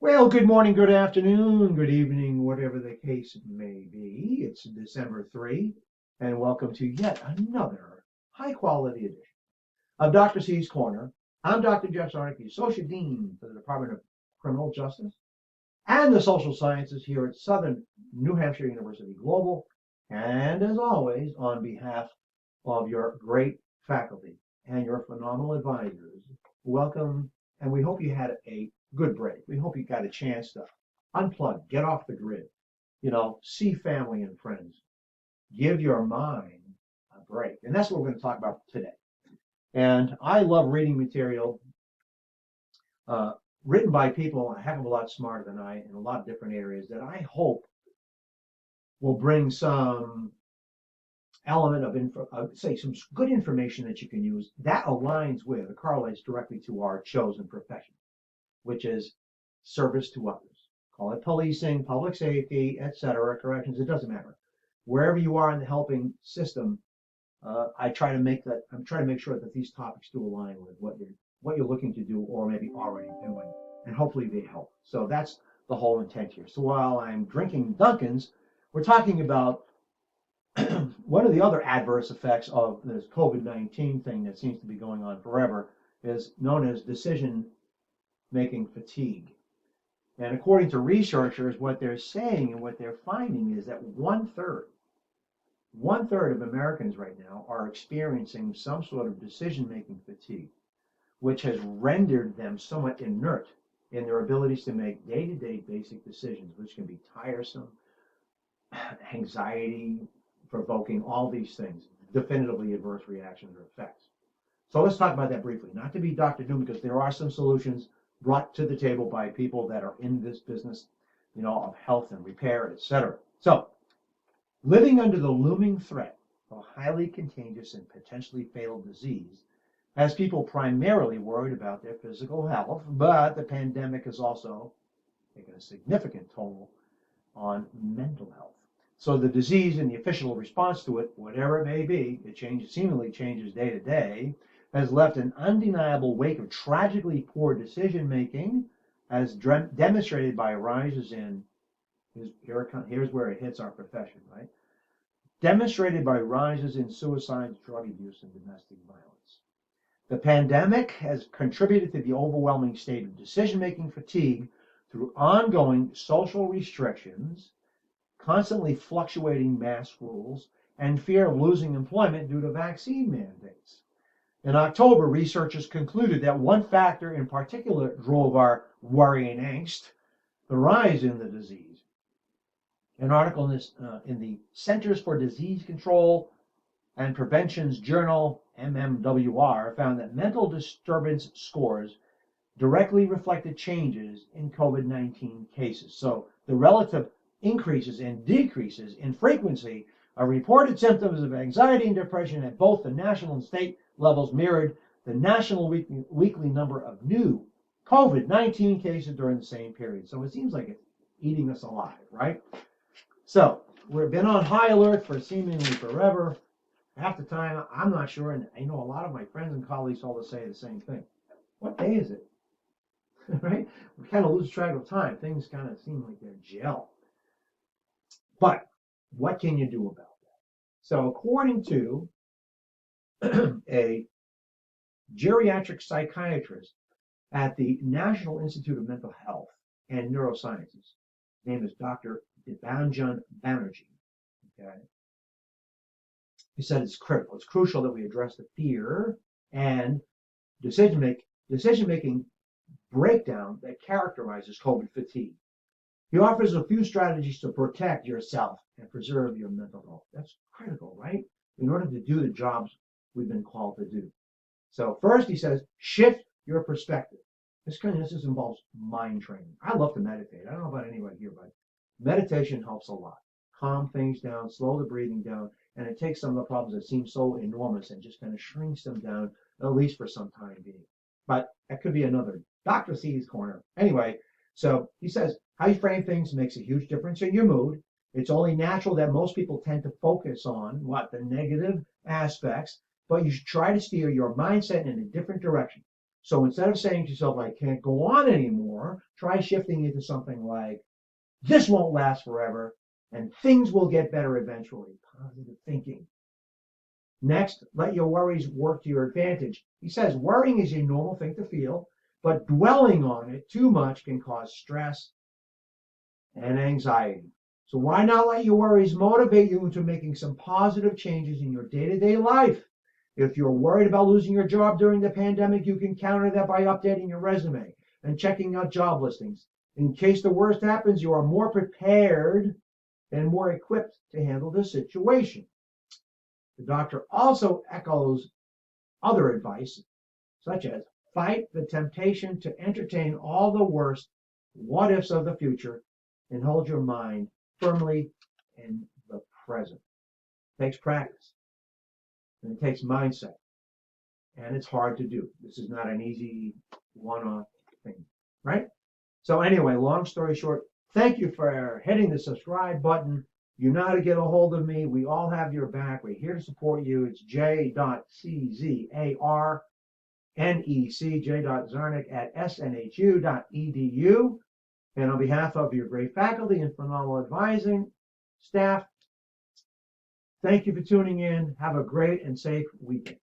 Well, good morning, good afternoon, good evening, whatever the case may be. It's December 3, and welcome to yet another high quality edition of Dr. C's Corner. I'm Dr. Jeff Zarnicki, Associate Dean for the Department of Criminal Justice and the Social Sciences here at Southern New Hampshire University Global. And as always, on behalf of your great faculty and your phenomenal advisors, welcome, and we hope you had a good break. We hope you got a chance to unplug, get off the grid, see family and friends, give your mind a break. And that's what we're going to talk about today. And I love reading material uh, written by people a heck of a lot smarter than I in a lot of different areas that I hope will bring some element of say some good information that you can use that aligns with or correlates directly to our chosen profession, which is service to others. Call it policing, public safety, etc., corrections, it doesn't matter. Wherever you are in the helping system, I'm trying to make sure that these topics do align with what you're looking to do or maybe already doing, and hopefully they help. So that's the whole intent here. So while I'm drinking Dunkin's, we're talking about one of the other adverse effects of this COVID-19 thing that seems to be going on forever is known as decision making fatigue. And according to researchers, what they're saying and what they're finding is that one third of Americans right now are experiencing some sort of decision making fatigue, which has rendered them somewhat inert in their abilities to make day to day basic decisions, which can be tiresome, anxiety provoking, all these things, definitively adverse reactions or effects. So let's talk about that briefly. Not to be Dr. Doom, because there are some solutions brought to the table by people that are in this business, of health and repair, etc. So, living under the looming threat of a highly contagious and potentially fatal disease has people primarily worried about their physical health, but the pandemic has also taken a significant toll on mental health. So the disease and the official response to it, whatever it may be, seemingly changes day to day, has left an undeniable wake of tragically poor decision making, as demonstrated by rises in, here's where it hits our profession, right? Demonstrated by rises in suicides, drug abuse, and domestic violence. The pandemic has contributed to the overwhelming state of decision making fatigue through ongoing social restrictions, constantly fluctuating mask rules, and fear of losing employment due to vaccine mandates. In October, researchers concluded that one factor in particular drove our worry and angst, the rise in the disease. An article in the Centers for Disease Control and Prevention's journal, MMWR, found that mental disturbance scores directly reflected changes in COVID-19 cases. So the relative increases and decreases in frequency of reported symptoms of anxiety and depression at both the national and state levels mirrored the national weekly number of new COVID-19 cases during the same period. So it seems like it's eating us alive, right? So we've been on high alert for seemingly forever. Half the time, I'm not sure, and I know a lot of my friends and colleagues all say the same thing. What day is it? Right? We kind of lose track of time. Things kind of seem like they're gel. But what can you do about that? So, according to a geriatric psychiatrist at the National Institute of Mental Health and Neurosciences, his name is Dr. Debanjan Banerjee. Okay, he said it's critical. It's crucial that we address the fear and decision-making breakdown that characterizes COVID fatigue. He offers a few strategies to protect yourself and preserve your mental health. That's critical, right? In order to do the jobs we've been called to do. So first, he says, shift your perspective. This involves mind training. I love to meditate. I don't know about anybody here, but meditation helps a lot. Calm things down, slow the breathing down, and it takes some of the problems that seem so enormous and just kind of shrinks them down, at least for some time being. But that could be another Dr. C's corner. Anyway, so he says, how you frame things makes a huge difference in your mood. It's only natural that most people tend to focus on the negative aspects, but you should try to steer your mindset in a different direction. So instead of saying to yourself, I can't go on anymore, try shifting it to something like, this won't last forever and things will get better eventually. Positive thinking. Next, let your worries work to your advantage. He says worrying is a normal thing to feel, but dwelling on it too much can cause stress and anxiety. So why not let your worries motivate you into making some positive changes in your day-to-day life? If you're worried about losing your job during the pandemic, you can counter that by updating your resume and checking out job listings. In case the worst happens, you are more prepared and more equipped to handle the situation. The doctor also echoes other advice, such as fight the temptation to entertain all the worst what ifs of the future and hold your mind firmly in the present. It takes practice and it takes mindset, and it's hard to do. This is not an easy one-off thing, right? So anyway, long story short, thank you for hitting the subscribe button. You know how to get a hold of me. We all have your back. We're here to support you. It's j.czarnik@snhu.edu. And on behalf of your great faculty and phenomenal advising staff, thank you for tuning in. Have a great and safe weekend.